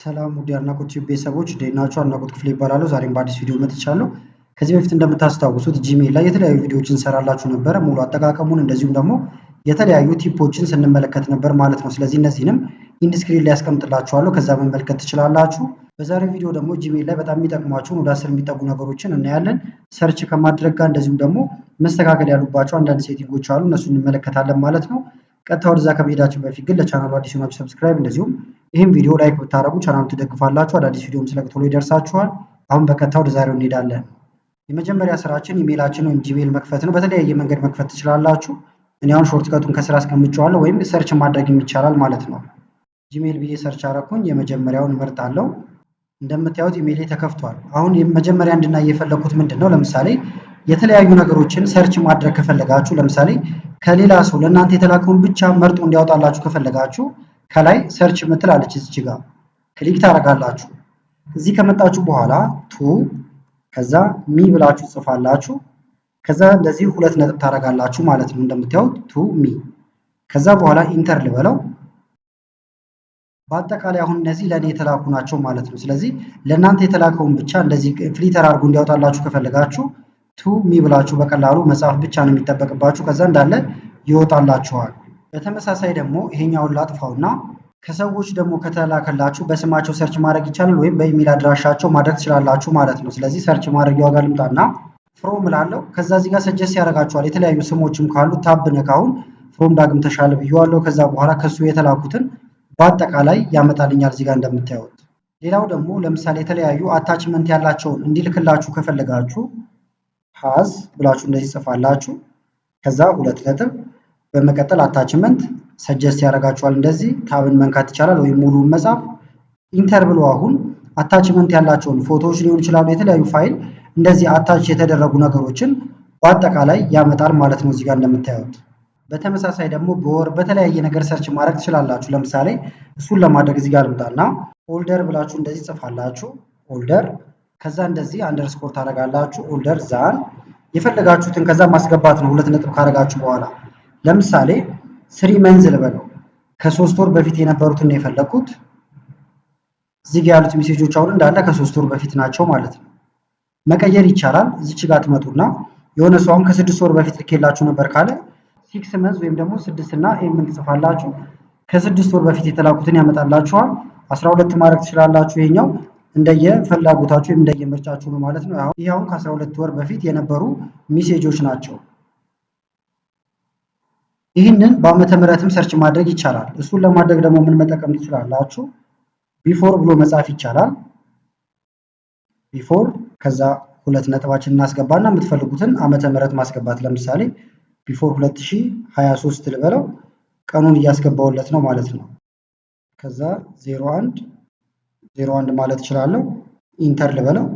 ሰላም ውድ የአድናቆት ቤተሰቦች እንዴት ናችሁ? አድናቆት ክፍሌ ይባላለሁ። ዛሬም በአዲስ ቪዲዮ መጥቻለሁ። ከዚህ በፊት እንደምታስታውሱት ጂሜል ላይ የተለያዩ ቪዲዮዎችን እንሰራላችሁ ነበረ። ሙሉ አጠቃቀሙን እንደዚሁም ደግሞ የተለያዩ ቲፖችን ስንመለከት ነበር ማለት ነው። ስለዚህ እነዚህንም ኢንድ ስክሪን ላይ ያስቀምጥላችኋለሁ፣ ከዛ መመልከት ትችላላችሁ። በዛሬው ቪዲዮ ደግሞ ጂሜል ላይ በጣም የሚጠቅሟችሁን ወደ 10 የሚጠጉ ነገሮችን እናያለን። ሰርች ከማድረግ ጋር እንደዚሁም ደግሞ መስተካከል ያሉባቸው አንዳንድ ሴቲንጎች አሉ፣ እነሱ እንመለከታለን ማለት ነው። ቀጥታ ወደዛ ከመሄዳችን በፊት ግን ለቻናሉ አዲስ ሆናችሁ ሰብስክራይብ እንደዚሁም ይህም ቪዲዮ ላይክ ብታደርጉ ቻናሉን ትደግፋላችሁ። አዳዲስ ቪዲዮም ስለቅ ቶሎ ይደርሳችኋል። አሁን በቀጥታ ወደ ዛሬው እንሄዳለን። የመጀመሪያ ስራችን ኢሜይላችን ወይም ጂሜል መክፈት ነው። በተለያየ መንገድ መክፈት ትችላላችሁ። እኔ አሁን ሾርትከቱን ከስራ አስቀምጬዋለሁ፣ ወይም ሰርች ማድረግ ይቻላል ማለት ነው። ጂሜል ብዬ ሰርች አረኩኝ፣ የመጀመሪያውን እመርጣለሁ። እንደምታዩት ኢሜይሌ ተከፍቷል። አሁን መጀመሪያ እንድናይ የፈለኩት ምንድነው፣ ለምሳሌ የተለያዩ ነገሮችን ሰርች ማድረግ ከፈለጋችሁ፣ ለምሳሌ ከሌላ ሰው ለእናንተ የተላከውን ብቻ መርጦ እንዲያወጣላችሁ ከፈለጋችሁ ከላይ ሰርች ምትል አለች፣ እዚች ጋር ክሊክ ታደርጋላችሁ። እዚህ ከመጣችሁ በኋላ ቱ ከዛ ሚ ብላችሁ ጽፋላችሁ። ከዛ እንደዚህ ሁለት ነጥብ ታደርጋላችሁ ማለት ነው። እንደምታዩት ቱ ሚ። ከዛ በኋላ ኢንተር ልበለው። በአጠቃላይ አሁን እነዚህ ለእኔ የተላኩ ናቸው ማለት ነው። ስለዚህ ለእናንተ የተላከውን ብቻ እንደዚህ ፍሊተር አድርጎ እንዲያወጣላችሁ ከፈለጋችሁ ቱ ሚ ብላችሁ በቀላሉ መጻፍ ብቻ ነው የሚጠበቅባችሁ። ከዛ እንዳለ ይወጣላችኋል። በተመሳሳይ ደግሞ ይሄኛውን ላጥፋውና ከሰዎች ደግሞ ከተላከላችሁ በስማቸው ሰርች ማድረግ ይቻላል፣ ወይም በኢሜል አድራሻቸው ማድረግ ትችላላችሁ ማለት ነው። ስለዚህ ሰርች ማድረጊያዋ ጋር ልምጣና ፍሮም እላለሁ። ከዛ እዚህ ጋር ሰጀስት ያደርጋችኋል የተለያዩ ስሞችም ካሉ ታብ ነካውን ፍሮም ዳግም ተሻለ ብዬዋለሁ። ከዛ በኋላ ከሱ የተላኩትን በአጠቃላይ ያመጣልኛል እዚህ ጋር እንደምታዩት። ሌላው ደግሞ ለምሳሌ የተለያዩ አታችመንት ያላቸውን እንዲልክላችሁ ከፈለጋችሁ ሃዝ ብላችሁ እንደዚህ ጽፋላችሁ። ከዛ ሁለት ነጥብ በመቀጠል አታችመንት ሰጀስት ያደርጋችኋል። እንደዚህ ታብን መንካት ይቻላል፣ ወይም ሙሉውን መጻፍ። ኢንተር ብሎ አሁን አታችመንት ያላቸውን ፎቶዎች ሊሆን ይችላሉ፣ የተለያዩ ፋይል እንደዚህ አታች የተደረጉ ነገሮችን በአጠቃላይ ያመጣል ማለት ነው እዚህ ጋር እንደምታዩት። በተመሳሳይ ደግሞ በወር በተለያየ ነገር ሰርች ማድረግ ትችላላችሁ። ለምሳሌ እሱን ለማድረግ እዚህ ጋር ልምጣና ኦልደር ብላችሁ እንደዚህ ጽፋላችሁ። ኦልደር ከዛ እንደዚህ አንደርስኮር ታደርጋላችሁ። ኦልደር ዛን የፈለጋችሁትን ከዛ ማስገባት ነው። ሁለት ነጥብ ካደረጋችሁ በኋላ ለምሳሌ ስሪ መንዝ ልበለው። ከ3 ወር በፊት የነበሩትን ነው የፈለኩት። እዚህ ጋር ያሉት ሜሴጆች አሁን እንዳለ ከ3 ወር በፊት ናቸው ማለት ነው። መቀየር ይቻላል። እዚች ጋር ትመጡና የሆነ ሰው አሁን ከ6 ወር በፊት ልኬላችሁ ነበር ካለ 6 መንዝ ወይም ደግሞ 6 እና ኤምን ትጽፋላችሁ። ከ6 ወር በፊት የተላኩትን ያመጣላችኋል። 12 ማድረግ ትችላላችሁ። ይሄኛው እንደየ ፍላጎታችሁ ወይም እንደየ ምርጫችሁ ነው ማለት ነው። ይሄ አሁን ከ12 ወር በፊት የነበሩ ሜሴጆች ናቸው። ይህንን በዓመተ ምህረትም ሰርች ማድረግ ይቻላል። እሱን ለማድረግ ደግሞ ምን መጠቀም ትችላላችሁ? ቢፎር ብሎ መጻፍ ይቻላል። ቢፎር ከዛ ሁለት ነጥባችን እናስገባና የምትፈልጉትን ዓመተ ምህረት ማስገባት። ለምሳሌ ቢፎር 2023 ልበለው፣ ቀኑን እያስገባውለት ነው ማለት ነው። ከዛ 01 ማለት እችላለሁ። ኢንተር ልበለው።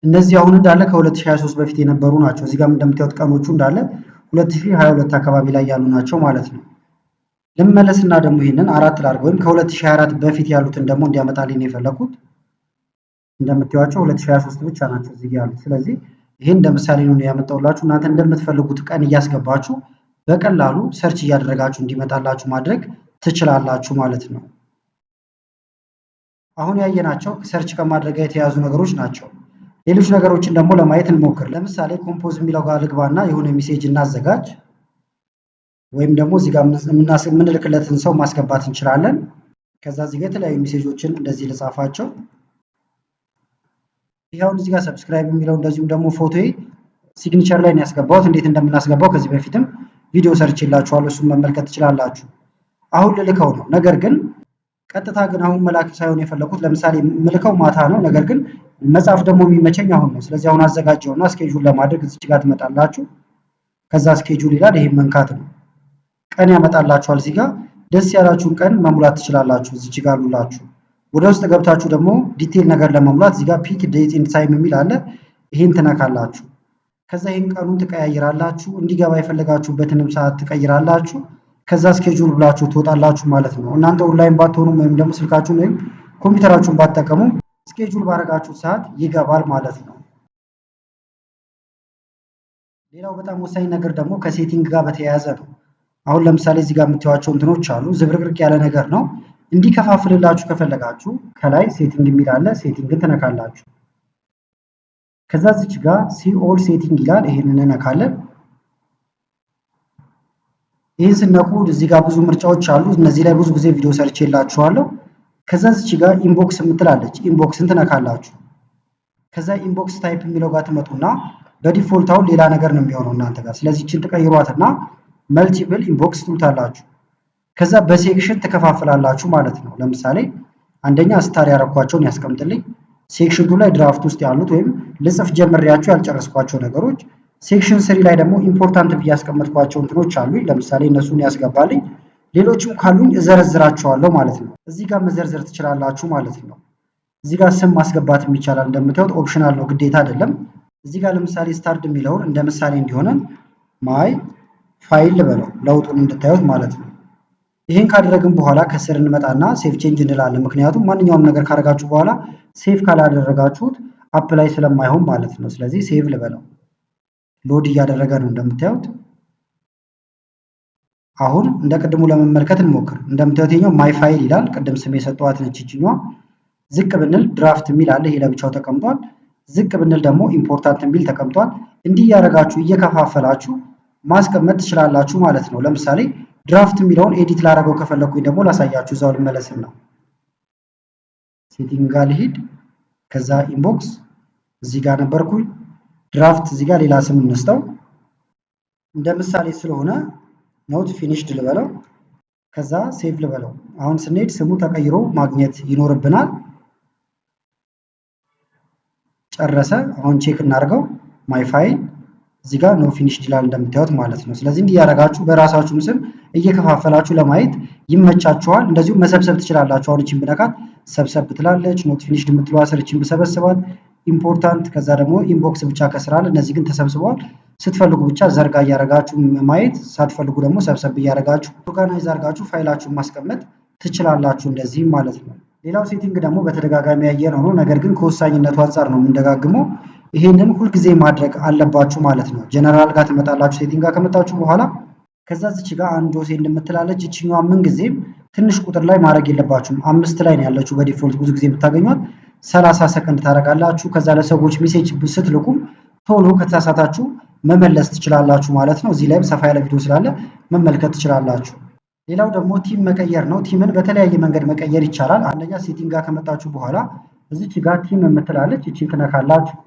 እነዚህ አሁን እንዳለ ከ2023 በፊት የነበሩ ናቸው። እዚህ ጋር እንደምታዩት ቀኖቹ እንዳለ 2022 አካባቢ ላይ ያሉ ናቸው ማለት ነው። ልመለስና ደግሞ ይሄንን 4 ላድርግ፣ ወይም ከ2024 በፊት ያሉትን ደግሞ እንዲያመጣልኝ ነው የፈለኩት። እንደምታዩቸው 2023 ብቻ ናቸው እዚህ ጋር ያሉት። ስለዚህ ይሄን እንደ ምሳሌ ነው ያመጣውላችሁ። እናንተ እንደምትፈልጉት ቀን እያስገባችሁ በቀላሉ ሰርች እያደረጋችሁ እንዲመጣላችሁ ማድረግ ትችላላችሁ ማለት ነው። አሁን ያየናቸው ሰርች ከማድረግ ጋር የተያዙ ነገሮች ናቸው። ሌሎች ነገሮችን ደግሞ ለማየት እንሞክር። ለምሳሌ ኮምፖዝ የሚለው ጋር ልግባና የሆነ ሜሴጅ እናዘጋጅ፣ ወይም ደግሞ እዚህ ጋር የምንልክለትን ሰው ማስገባት እንችላለን። ከዛ እዚህ ጋር የተለያዩ ሜሴጆችን እንደዚህ ልጻፋቸው። ይሄውን እዚህ ጋር ሰብስክራይብ የሚለው እንደዚሁም ደግሞ ፎቶዬ ሲግኒቸር ላይ ነው ያስገባሁት። እንዴት እንደምናስገባው ከዚህ በፊትም ቪዲዮ ሰርችላችኋለሁ፣ እሱን መመልከት ትችላላችሁ። አሁን ልልከው ነው። ነገር ግን ቀጥታ ግን አሁን መላክ ሳይሆን የፈለኩት ለምሳሌ ምልከው ማታ ነው፣ ነገር ግን መጻፍ ደግሞ የሚመቸኝ አሁን ነው። ስለዚህ አሁን አዘጋጀውና ስኬጁል ለማድረግ እዚህ ጋር ትመጣላችሁ። ከዛ ስኬጁል ይላል፣ ይሄን መንካት ነው። ቀን ያመጣላችኋል። እዚህ ጋር ደስ ያላችሁን ቀን መሙላት ትችላላችሁ። እዚህ ጋር አሉላችሁ። ወደ ውስጥ ገብታችሁ ደግሞ ዲቴል ነገር ለመሙላት እዚህ ጋር ፒክ ዴት ኤንድ ታይም የሚል አለ። ይሄን ትነካላችሁ። ከዛ ይሄን ቀኑን ትቀያይራላችሁ። እንዲገባ የፈለጋችሁበትንም ሰዓት ትቀይራላችሁ። ከዛ ስኬጁል ብላችሁ ትወጣላችሁ ማለት ነው። እናንተ ኦንላይን ባትሆኑም ወይም ደግሞ ስልካችሁን ወይም ኮምፒውተራችሁን ባትጠቀሙ ስኬጁል ባረጋችሁ ሰዓት ይገባል ማለት ነው። ሌላው በጣም ወሳኝ ነገር ደግሞ ከሴቲንግ ጋር በተያያዘ ነው። አሁን ለምሳሌ እዚህ ጋር የምታዩዋቸው እንትኖች አሉ። ዝብርቅርቅ ያለ ነገር ነው። እንዲከፋፍልላችሁ ከፈለጋችሁ ከላይ ሴቲንግ የሚል አለ። ሴቲንግን ትነካላችሁ። ከዛ እዚች ጋር ሲ ኦል ሴቲንግ ይላል። ይሄንን እንነካለን። ይህን ስነኩ እዚህ ጋር ብዙ ምርጫዎች አሉ። እነዚህ ላይ ብዙ ጊዜ ቪዲዮ ሰርቼላችኋለሁ። ከዛ እዚች ጋር ኢንቦክስ የምትላለች ኢንቦክስን ትነካላችሁ። ከዛ ኢንቦክስ ታይፕ የሚለው ጋር ትመጡና በዲፎልት አሁን ሌላ ነገር ነው የሚሆነው እናንተ ጋር። ስለዚህ እችን ትቀይሯትና መልቲፕል ኢንቦክስ ትሉታላችሁ። ከዛ በሴክሽን ትከፋፍላላችሁ ማለት ነው። ለምሳሌ አንደኛ ስታር ያረኳቸውን ያስቀምጥልኝ። ሴክሽን 2 ላይ ድራፍት ውስጥ ያሉት ወይም ልጽፍ ጀምሬያቸው ያልጨረስኳቸው ነገሮች፣ ሴክሽን 3 ላይ ደግሞ ኢምፖርታንት ብዬ ያስቀመጥኳቸው እንትኖች አሉኝ። ለምሳሌ እነሱን ያስገባልኝ። ሌሎችም ካሉኝ እዘረዝራቸዋለሁ ማለት ነው። እዚህ ጋር መዘርዘር ትችላላችሁ ማለት ነው። እዚህ ጋር ስም ማስገባት ይቻላል። እንደምታዩት ኦፕሽናል ነው፣ ግዴታ አይደለም። እዚህ ጋር ለምሳሌ ስታርት የሚለውን እንደ ምሳሌ እንዲሆነን ማይ ፋይል ልበለው ለውጡን እንድታዩት ማለት ነው። ይህን ካደረግን በኋላ ከስር እንመጣና ሴቭ ቼንጅ እንላለን። ምክንያቱም ማንኛውም ነገር ካደረጋችሁ በኋላ ሴቭ ካላደረጋችሁት አፕ ላይ ስለማይሆን ማለት ነው። ስለዚህ ሴቭ ልበለው። ሎድ እያደረገ ነው እንደምታዩት። አሁን እንደ ቅድሙ ለመመልከት እንሞክር። እንደምታዩት ይሄኛው ማይ ፋይል ይላል። ቅድም ስም የሰጠዋት ነች ይችኛዋ። ዝቅ ብንል ድራፍት የሚል አለ። ይሄ ለብቻው ተቀምጧል። ዝቅ ብንል ደግሞ ኢምፖርታንት የሚል ተቀምጧል። እንዲህ እያደረጋችሁ እየከፋፈላችሁ ማስቀመጥ ትችላላችሁ ማለት ነው። ለምሳሌ ድራፍት የሚለውን ኤዲት ላደረገው ከፈለኩኝ ደግሞ ላሳያችሁ። እዛው ልመለስና ሴቲንግ ጋር ልሂድ። ከዛ ኢንቦክስ እዚህ ጋር ነበርኩኝ። ድራፍት እዚህ ጋር ሌላ ስም እንስጠው። እንደ ምሳሌ ስለሆነ ኖት ፊኒሽድ ልበለው። ከዛ ሴቭ ልበለው። አሁን ስንሄድ ስሙ ተቀይሮ ማግኘት ይኖርብናል። ጨረሰ። አሁን ቼክ እናድርገው። ማይ ፋይል እዚህ ጋር ኖ ፊኒሽድ ይላል እንደምታዩት ማለት ነው። ስለዚህ እንዲህ ያደረጋችሁ በራሳችሁም ስም እየከፋፈላችሁ ለማየት ይመቻችኋል። እንደዚሁም መሰብሰብ ትችላላችሁ። አሁን እቺን ብነካት ሰብሰብ ትላለች። ኖት ፊኒሽድ የምትለዋ ስር እቺን ብሰበስባል ኢምፖርታንት፣ ከዛ ደግሞ ኢንቦክስ ብቻ ከስራል። እነዚህ ግን ተሰብስበዋል። ስትፈልጉ ብቻ ዘርጋ እያደረጋችሁ ማየት፣ ሳትፈልጉ ደግሞ ሰብሰብ እያደረጋችሁ ኦርጋናይዝ አድርጋችሁ ፋይላችሁን ማስቀመጥ ትችላላችሁ እንደዚህ ማለት ነው። ሌላው ሴቲንግ ደግሞ በተደጋጋሚ ያየነው ነው፣ ነገር ግን ከወሳኝነቱ አንጻር ነው የምንደጋግመው። ይሄንን ሁልጊዜ ማድረግ አለባችሁ ማለት ነው። ጀነራል ጋር ትመጣላችሁ። ሴቲንግ ጋር ከመጣችሁ በኋላ ከዛ እዚች ጋር አንድ ዶሴ እንደምትላለች እቺኛዋ ምን ጊዜም ትንሽ ቁጥር ላይ ማድረግ የለባችሁም። 5 ላይ ነው ያለችው በዲፎልት ብዙ ጊዜ የምታገኟት። 30 ሰከንድ ታደርጋላችሁ። ከዛ ለሰዎች ሜሴጅ ስትልኩም ቶሎ ከተሳሳታችሁ መመለስ ትችላላችሁ ማለት ነው። እዚህ ላይም ሰፋ ያለ ቪዲዮ ስላለ መመልከት ትችላላችሁ። ሌላው ደግሞ ቲም መቀየር ነው። ቲምን በተለያየ መንገድ መቀየር ይቻላል። አንደኛ ሴቲንግ ጋር ከመጣችሁ በኋላ እዚች ጋር ቲም የምትላለች እቺን ትነካላችሁ።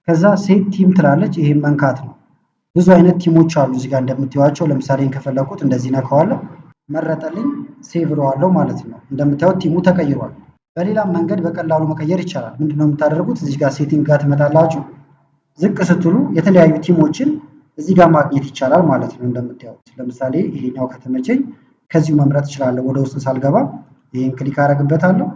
ከዛ ሴት ቲም ትላለች። ይሄን መንካት ነው። ብዙ አይነት ቲሞች አሉ እዚህ ጋር እንደምታዩዋቸው። ለምሳሌ ከፈለኩት እንደዚህ ነካዋለሁ፣ መረጠልኝ፣ ሴቭ እለዋለሁ ማለት ነው። እንደምታዩት ቲሙ ተቀይሯል። በሌላም መንገድ በቀላሉ መቀየር ይቻላል። ምንድነው የምታደርጉት? እዚህ ጋር ሴቲንግ ጋር ትመጣላችሁ። ዝቅ ስትሉ የተለያዩ ቲሞችን እዚህ ጋር ማግኘት ይቻላል ማለት ነው። እንደምታዩት ለምሳሌ ይሄኛው ከተመቸኝ ከዚሁ መምረጥ እችላለሁ። ወደ ውስጥ ሳልገባ ይሄን ክሊክ አደርግበታለሁ።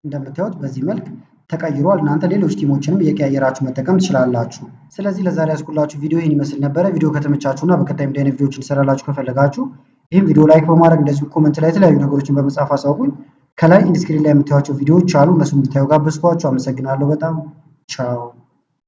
እንደምታዩት በዚህ መልክ ተቀይሯል። እናንተ ሌሎች ቲሞችንም እየቀያየራችሁ መጠቀም ትችላላችሁ። ስለዚህ ለዛሬ ያስኩላችሁ ቪዲዮ ይህን ይመስል ነበረ። ቪዲዮ ከተመቻችሁና በቀጣይ እንዲህ አይነት ቪዲዮዎችን ሰራላችሁ ከፈለጋችሁ ይህን ቪዲዮ ላይክ በማድረግ እንደዚሁ ኮመንት ላይ የተለያዩ ነገሮችን በመጻፍ አሳውቁኝ። ከላይ ኢንስክሪን ላይ የምታዩቸው ቪዲዮዎች አሉ። እነሱን እንድታዩ ጋበዝኳችሁ። አመሰግናለሁ በጣም ቻው።